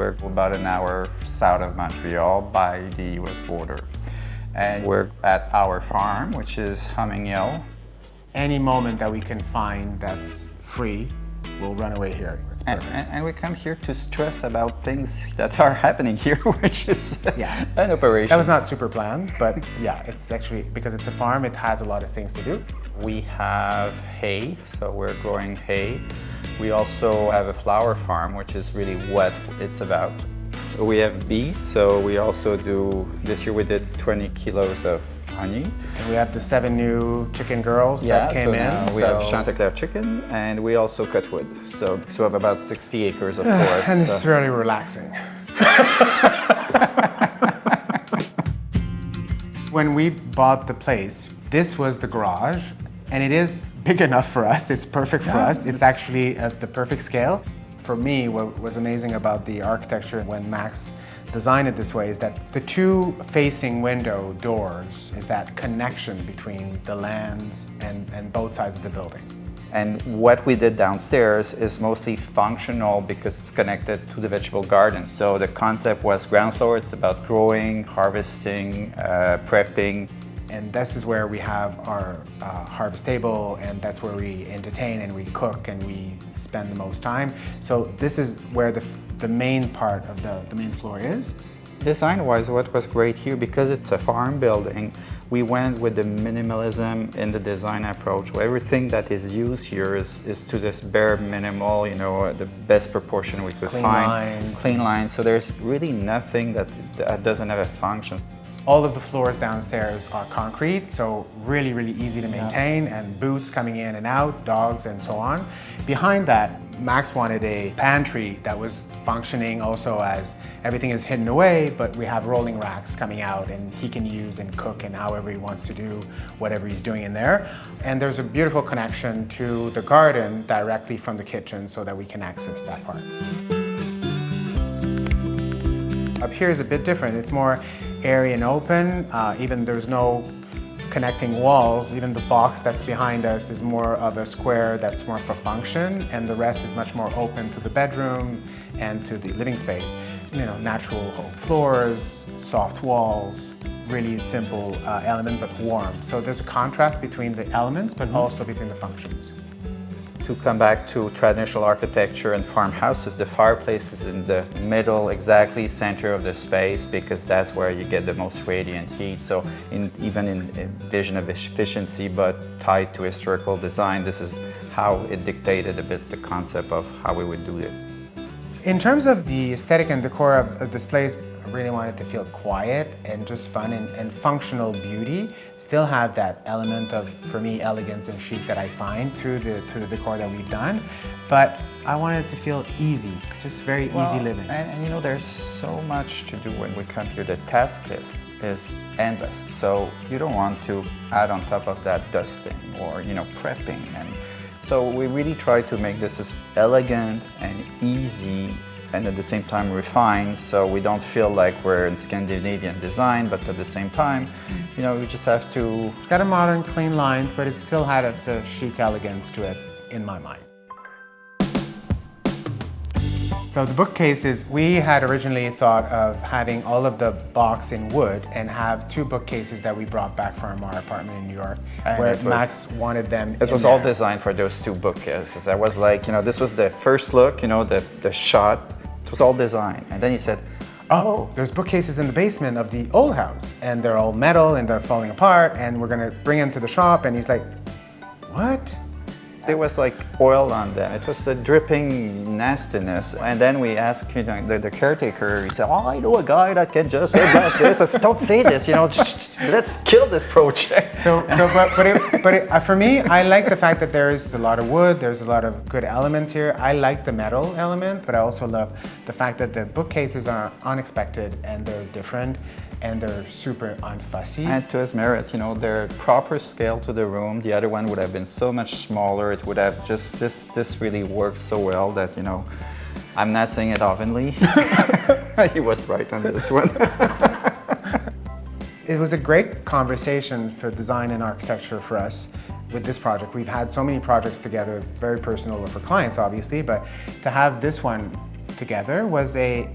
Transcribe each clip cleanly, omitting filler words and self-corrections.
we're about an hour south of Montreal by the US border. And we're at our farm, which is Humming Hill. Any moment that we can find that's free, we'll run away here. It's perfect. And we come here to stress about things that are happening here, which is an operation. That was not super planned, but yeah, it's actually, because it's a farm, it has a lot of things to do. We have hay, so we're growing hay. We also have a flower farm, which is really what it's about. We have bees, so we also do, this year we did 20 kilos of honey. And we have the 7 new chicken girls that came in. We have Chanticleer chicken, and we also cut wood. So we have about 60 acres of forest. And it's really relaxing. When we bought the place, this was the garage, and it is big enough for us. It's perfect for us. It's actually at the perfect scale. For me, what was amazing about the architecture when Max designed it this way is that the 2 facing window doors is that connection between the land and both sides of the building. And what we did downstairs is mostly functional because it's connected to the vegetable garden. So the concept was ground floor, it's about growing, harvesting, prepping. And this is where we have our harvest table, and that's where we entertain and we cook and we spend the most time. So this is where the main part of the main floor is. Design-wise, what was great here, because it's a farm building, we went with the minimalism in the design approach. Everything that is used here is to this bare minimal, you know, the best proportion we could find. Clean lines. So there's really nothing that doesn't have a function. All of the floors downstairs are concrete, so really, really easy to maintain, and boots coming in and out, dogs and so on. Behind that, Max wanted a pantry that was functioning also as everything is hidden away, but we have rolling racks coming out and he can use and cook and however he wants to do whatever he's doing in there. And there's a beautiful connection to the garden directly from the kitchen so that we can access that part. Up here is a bit different. It's more airy and open. Even there's no connecting walls. Even the box that's behind us is more of a square that's more for function, and the rest is much more open to the bedroom and to the living space. You know, natural floors, soft walls, really simple element, but warm. So there's a contrast between the elements, but also between the functions. To come back to traditional architecture and farmhouses, the fireplace is in the middle, exactly center of the space, because that's where you get the most radiant heat. So even in vision of efficiency, but tied to historical design, this is how it dictated a bit the concept of how we would do it. In terms of the aesthetic and decor of this place, I really wanted to feel quiet and just fun and functional beauty. Still have that element of, for me, elegance and chic that I find through the decor that we've done. But I wanted it to feel easy, just very easy living. And you know, there's so much to do when we come here. The task list is endless. So you don't want to add on top of that dusting or, you know, prepping. And so we really try to make this as elegant and easy and at the same time refined, so we don't feel like we're in Scandinavian design, but at the same time, you know, we just have to... It's got a modern, clean lines, but it still had a chic elegance to it, in my mind. So the bookcases, we had originally thought of having all of the box in wood and have 2 bookcases that we brought back from our apartment in New York, where Max wanted them It was all designed for those 2 bookcases. I was like, you know, this was the first look, you know, the shot. It was all designed. And then he said, oh, there's bookcases in the basement of the old house, and they're all metal and they're falling apart, and we're gonna bring them to the shop. And he's like, what? There was like oil on them. It was a dripping nastiness. And then we asked, you know, the caretaker, he said, oh, I know a guy that can just say about this. I said, don't say this, you know, let's kill this project. For me, I like the fact that there is a lot of wood, there's a lot of good elements here. I like the metal element, but I also love the fact that the bookcases are unexpected and they're different. And they're super unfussy. And to his merit, you know, they're proper scale to the room. The other one would have been so much smaller. It would have just, this really works so well that, you know, I'm not saying it oftenly. He was right on this one. It was a great conversation for design and architecture for us with this project. We've had so many projects together, very personal for clients, obviously, but to have this one together was a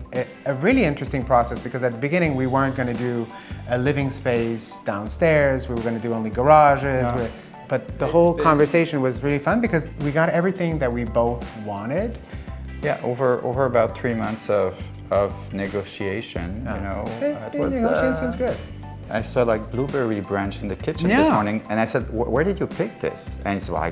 really interesting process, because at the beginning we weren't going to do a living space downstairs, we were going to do only garages, but the whole conversation was really fun because we got everything that we both wanted. Yeah, over about 3 months of negotiation, you know. Negotiation sounds good. I saw like blueberry branch in the kitchen this morning, and I said, "Where did you pick this?" And he said, "Well,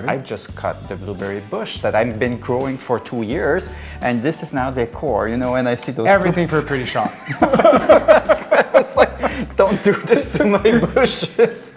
I just cut the blueberry bush that I've been growing for 2 years, and this is now decor, you know." And I see those everything for a pretty shop. I was like, "Don't do this to my bushes."